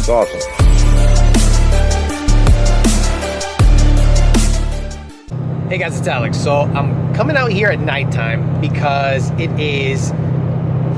it's awesome. Hey guys, it's Alex. So I'm coming out here at nighttime because it is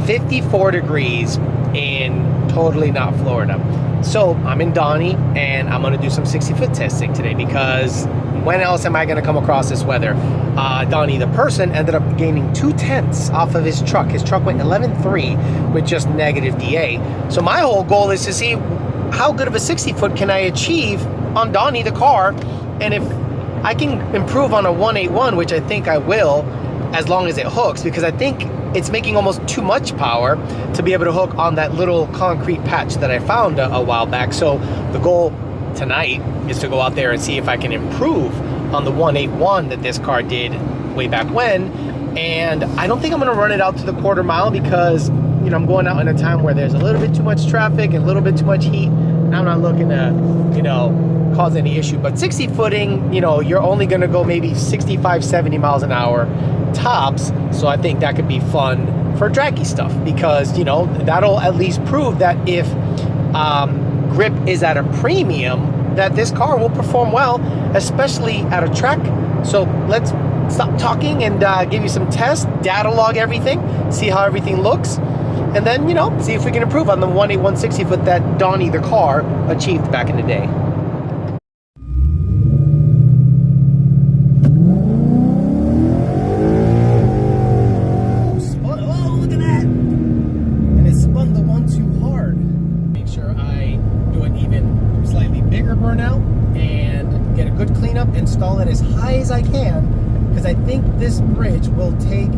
54 degrees in totally not Florida. So I'm in Donnie and I'm gonna do some 60-foot testing today because when else am I gonna come across this weather? Donnie, the person, ended up gaining 2/10 off of his truck. His truck went 11.3 with just negative DA. So my whole goal is to see how good of a 60-foot can I achieve on Donnie, the car, and if I can improve on a 181, which I think I will, as long as it hooks, because I think it's making almost too much power to be able to hook on that little concrete patch that I found a while back. So the goal tonight is to go out there and see if I can improve on the 181 that this car did way back when. And I don't think I'm gonna run it out to the quarter mile because, you know, I'm going out in a time where there's a little bit too much traffic and a little bit too much heat. I'm not looking to, you know, cause any issue. But 60 footing, you know, you're only gonna go maybe 65, 70 miles an hour tops. So I think that could be fun for draggy stuff because, you know, that'll at least prove that if grip is at a premium, that this car will perform well, especially at a track. So let's stop talking and give you some tests, data log everything, see how everything looks, and then, you know, see if we can improve on the 181 60-foot that Donnie, the car, achieved back in the day. Oh, look at that! And it spun the one too hard. Make sure I do an even slightly bigger burnout and get a good cleanup, install it as high as I can, because I think this bridge will take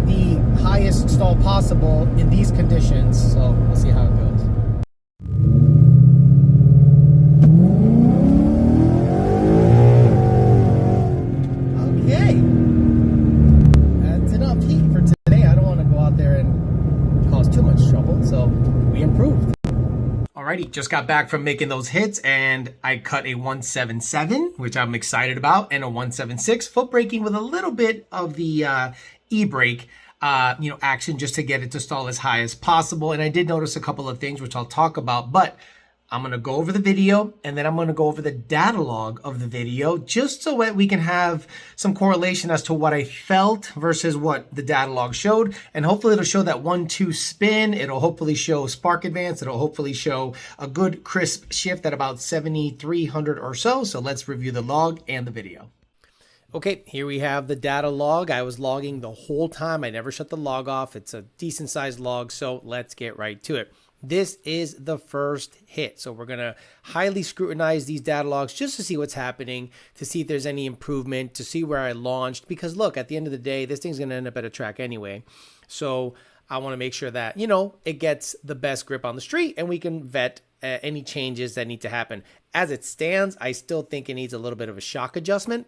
the highest stall possible in these conditions. So we'll see how it goes. Okay, that's enough heat for today. I don't want to go out there and cause too much trouble, so we improved. Alrighty, just got back from making those hits and I cut a 177, which I'm excited about, and a 176, foot braking with a little bit of the e-brake you know, action just to get it to stall as high as possible. And I did notice a couple of things which I'll talk about, but I'm going to go over the video and then I'm going to go over the data log of the video just so that we can have some correlation as to what I felt versus what the data log showed. And hopefully it'll show that 1-2 spin. It'll hopefully show spark advance. It'll hopefully show a good crisp shift at about 7,300 or so. So let's review the log and the video. Okay, here we have the data log. I was logging the whole time. I never shut the log off. It's a decent sized log, so let's get right to it. This is the first hit. So we're going to highly scrutinize these data logs just to see what's happening, to see if there's any improvement, to see where I launched. Because look, at the end of the day, this thing's going to end up at a track anyway. So I want to make sure that, you know, it gets the best grip on the street and we can vet any changes that need to happen. As it stands, I still think it needs a little bit of a shock adjustment.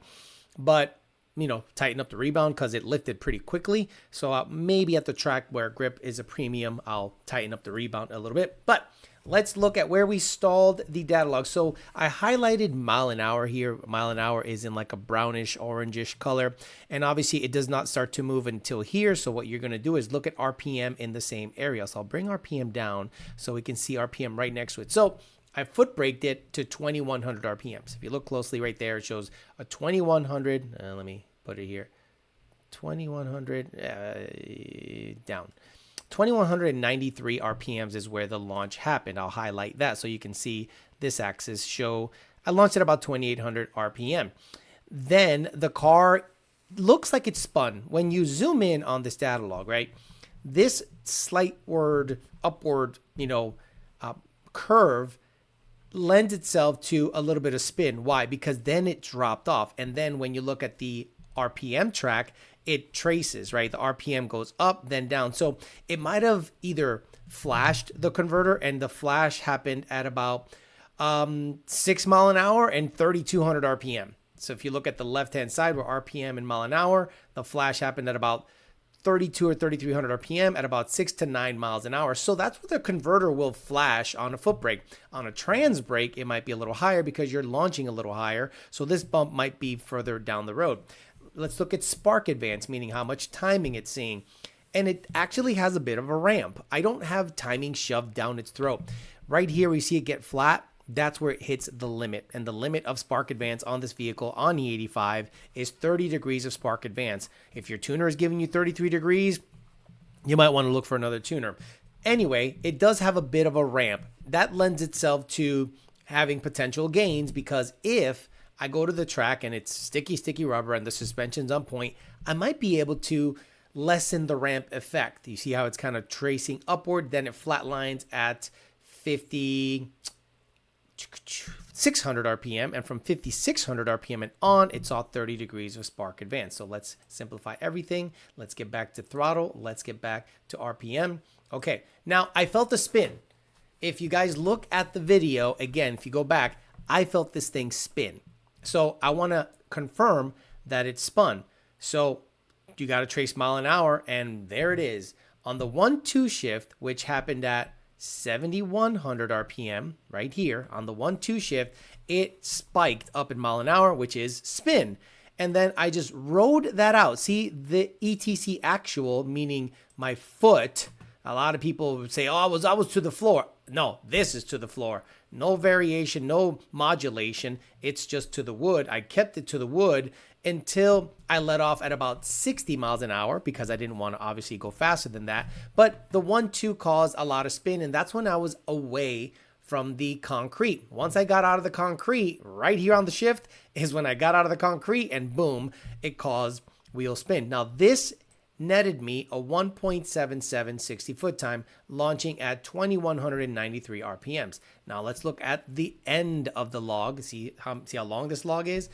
But, you know, tighten up the rebound because it lifted pretty quickly. So maybe at the track where grip is a premium, I'll tighten up the rebound a little bit. But let's look at where we stalled the data log. So I highlighted mile an hour here. Mile an hour is in like a brownish, orangish color. And obviously it does not start to move until here. So what you're going to do is look at RPM in the same area. So I'll bring RPM down so we can see RPM right next to it. So I foot braked it to 2,100 RPMs. If you look closely right there, it shows a 2,100. Let me put it here. 2,100 down. 2,193 RPMs is where the launch happened. I'll highlight that so you can see this axis show I launched at about 2,800 RPM. Then the car looks like it spun. When you zoom in on this data log, right? This slight upward, you know, curve lends itself to a little bit of spin. Why? Because then it dropped off. And then when you look at the RPM track, it traces, right? The RPM goes up, then down. So it might have either flashed the converter, and the flash happened at about 6 mile an hour and 3,200 RPM. So if you look at the left-hand side where RPM and mile an hour, the flash happened at about 32 or 3,300 RPM at about 6 to 9 miles an hour. So that's what the converter will flash on a foot brake. On a trans brake, it might be a little higher because you're launching a little higher. So this bump might be further down the road. Let's look at spark advance, meaning how much timing it's seeing. And it actually has a bit of a ramp. I don't have timing shoved down its throat. right here we see it get flat. That's where it hits the limit. And the limit of spark advance on this vehicle on E85 is 30 degrees of spark advance. If your tuner is giving you 33 degrees, you might want to look for another tuner. Anyway, it does have a bit of a ramp. That lends itself to having potential gains, because if I go to the track and it's sticky rubber and the suspension's on point, I might be able to lessen the ramp effect. You see how it's kind of tracing upward, then it flatlines at 600 RPM, and from 5600 RPM and on, it saw 30 degrees of spark advance. So let's simplify everything. Let's get back to throttle. Let's get back to RPM. Okay, now I felt the spin. If you guys look at the video, again, if you go back, I felt this thing spin. So I want to confirm that it spun. So you got to trace mile an hour, and there it is. On the 1-2 shift, which happened at 7,100 RPM, right here, on the 1-2 shift, it spiked up in mile an hour, which is spin. And then I just rode that out. See, the ETC actual, meaning my foot, a lot of people would say, oh, I was to the floor. No, this is to the floor. No variation, no modulation. It's just to the wood. I kept it to the wood until I let off at about 60 miles an hour, because I didn't want to obviously go faster than that. But the 1-2 caused a lot of spin, and that's when I was away from the concrete. Once I got out of the concrete, right here on the shift is when I got out of the concrete, and boom, it caused wheel spin. Now this netted me a 1.77 60-foot time, launching at 2,193 RPMs. Now let's look at the end of the log. See how long this log is?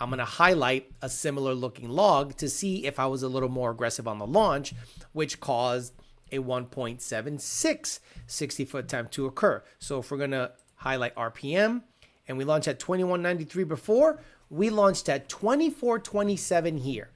I'm going to highlight a similar looking log to see if I was a little more aggressive on the launch, which caused a 1.76 60-foot time to occur. So if we're going to highlight RPM, and we launched at 2193 before, we launched at 2427 here.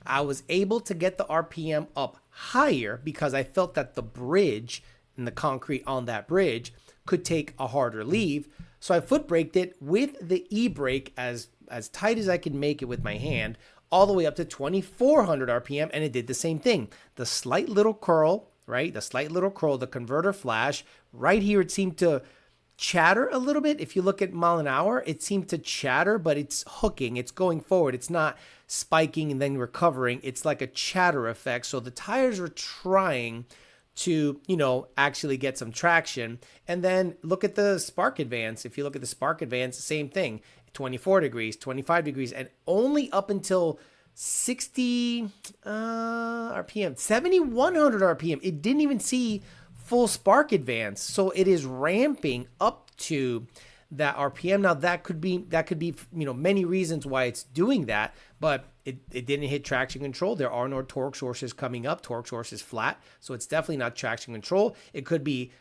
I was able to get the RPM up higher because I felt that the bridge and the concrete on that bridge could take a harder leave. So I foot braked it with the e-brake as tight as I could make it with my hand, all the way up to 2,400 RPM, and it did the same thing. The slight little curl, right? The slight little curl, the converter flash, right here, it seemed to chatter a little bit. If you look at mile an hour, it seemed to chatter, but it's hooking, it's going forward. It's not spiking and then recovering. It's like a chatter effect. So the tires are trying to, actually get some traction. And then look at the spark advance. If you look at the spark advance, same thing, 24 degrees, 25 degrees, and only up until 60 RPM, 7,100 RPM. It didn't even see full spark advance. So it is ramping up to that RPM. Now that could be many reasons why it's doing that, but it didn't hit traction control. There are no torque sources coming up. Torque source is flat, so it's definitely not traction control. It could be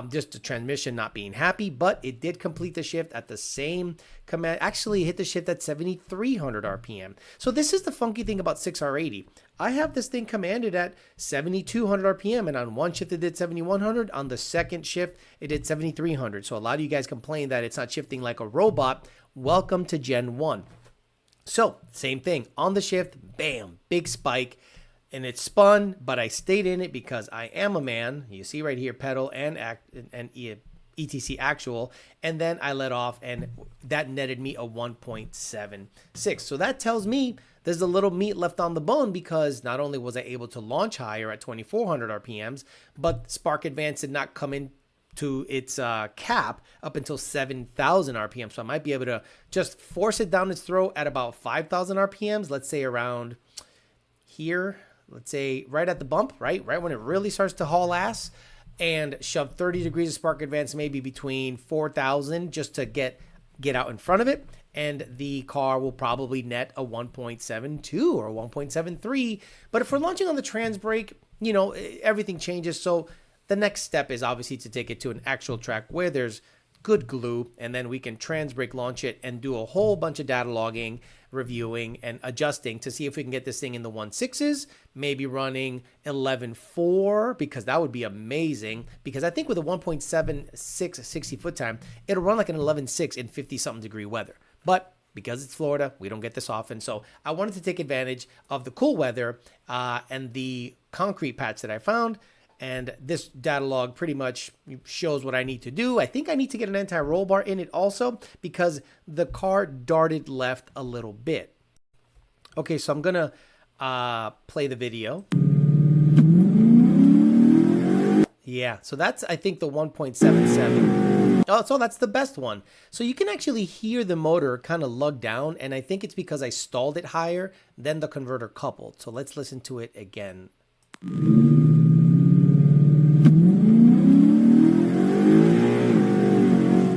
just the transmission not being happy, but it did complete the shift at the same command. Actually, it hit the shift at 7,300 RPM. So this is the funky thing about 6R80. I have this thing commanded at 7,200 RPM, and on one shift it did 7,100. On the second shift, it did 7,300. So a lot of you guys complain that it's not shifting like a robot. Welcome to Gen 1. So same thing on the shift, bam, big spike, and it spun, but I stayed in it because I am a man. You see right here, pedal and ETC actual, and then I let off, and that netted me a 1.76. So that tells me there's a little meat left on the bone, because not only was I able to launch higher at 2,400 RPMs, but spark advance did not come in to its cap up until 7,000 RPM. So I might be able to just force it down its throat at about 5,000 RPMs. Let's say around here, let's say right at the bump, right when it really starts to haul ass, and shove 30 degrees of spark advance, maybe between 4,000, just to get out in front of it. And the car will probably net a 1.72 or 1.73. But if we're launching on the trans brake, everything changes. So the next step is obviously to take it to an actual track where there's good glue, and then we can trans brake launch it and do a whole bunch of data logging, reviewing, and adjusting to see if we can get this thing in the 1.6s, maybe running 11.4, because that would be amazing. Because I think with a 1.76 60-foot time, it'll run like an 11.6 in 50-something degree weather. But because it's Florida, we don't get this often. So I wanted to take advantage of the cool weather and the concrete patch that I found. And this data log pretty much shows what I need to do. I think I need to get an anti-roll bar in it also because the car darted left a little bit. Okay, so I'm gonna play the video. Yeah, so that's, I think, the 1.77. Oh, so that's the best one. So you can actually hear the motor kind of lug down, and I think it's because I stalled it higher than the converter coupled. So let's listen to it again.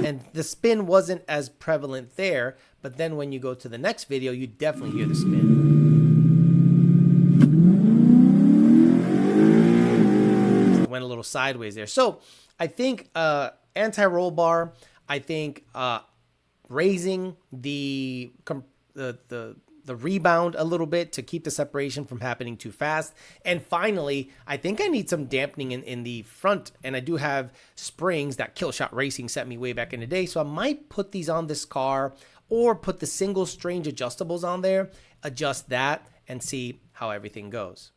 And the spin wasn't as prevalent there, but then when you go to the next video, you definitely hear the spin. Went a little sideways there. So I think anti-roll bar, I think raising the rebound a little bit to keep the separation from happening too fast. And finally, I think I need some dampening in the front, and I do have springs that Killshot Racing sent me way back in the day, so I might put these on this car or put the single strange adjustables on there, adjust that, and see how everything goes.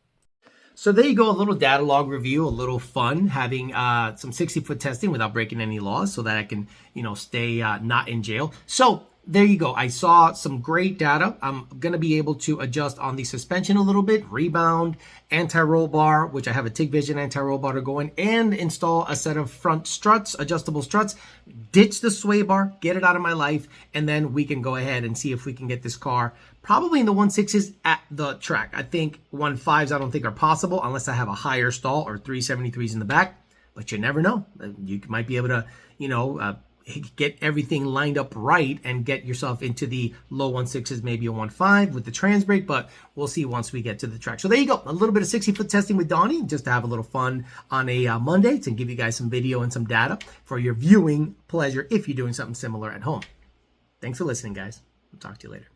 So there you go, a little data log review, a little fun, having some 60-foot testing without breaking any laws so that I can, stay not in jail. So there you go. I saw some great data. I'm going to be able to adjust on the suspension a little bit, rebound, anti-roll bar, which I have a TIG Vision anti-roll bar to go in, and install a set of front struts, adjustable struts, ditch the sway bar, get it out of my life, and then we can go ahead and see if we can get this car probably in the 1.6s at the track. I think 1.5s I don't think are possible unless I have a higher stall or 373s in the back, but you never know. You might be able to, get everything lined up right and get yourself into the low 1.6s, maybe a 1.5 with the trans brake, but we'll see once we get to the track. So there you go, a little bit of 60-foot testing with Donnie, just to have a little fun on a Monday, to give you guys some video and some data for your viewing pleasure if you're doing something similar at home. Thanks for listening, guys. We'll talk to you later.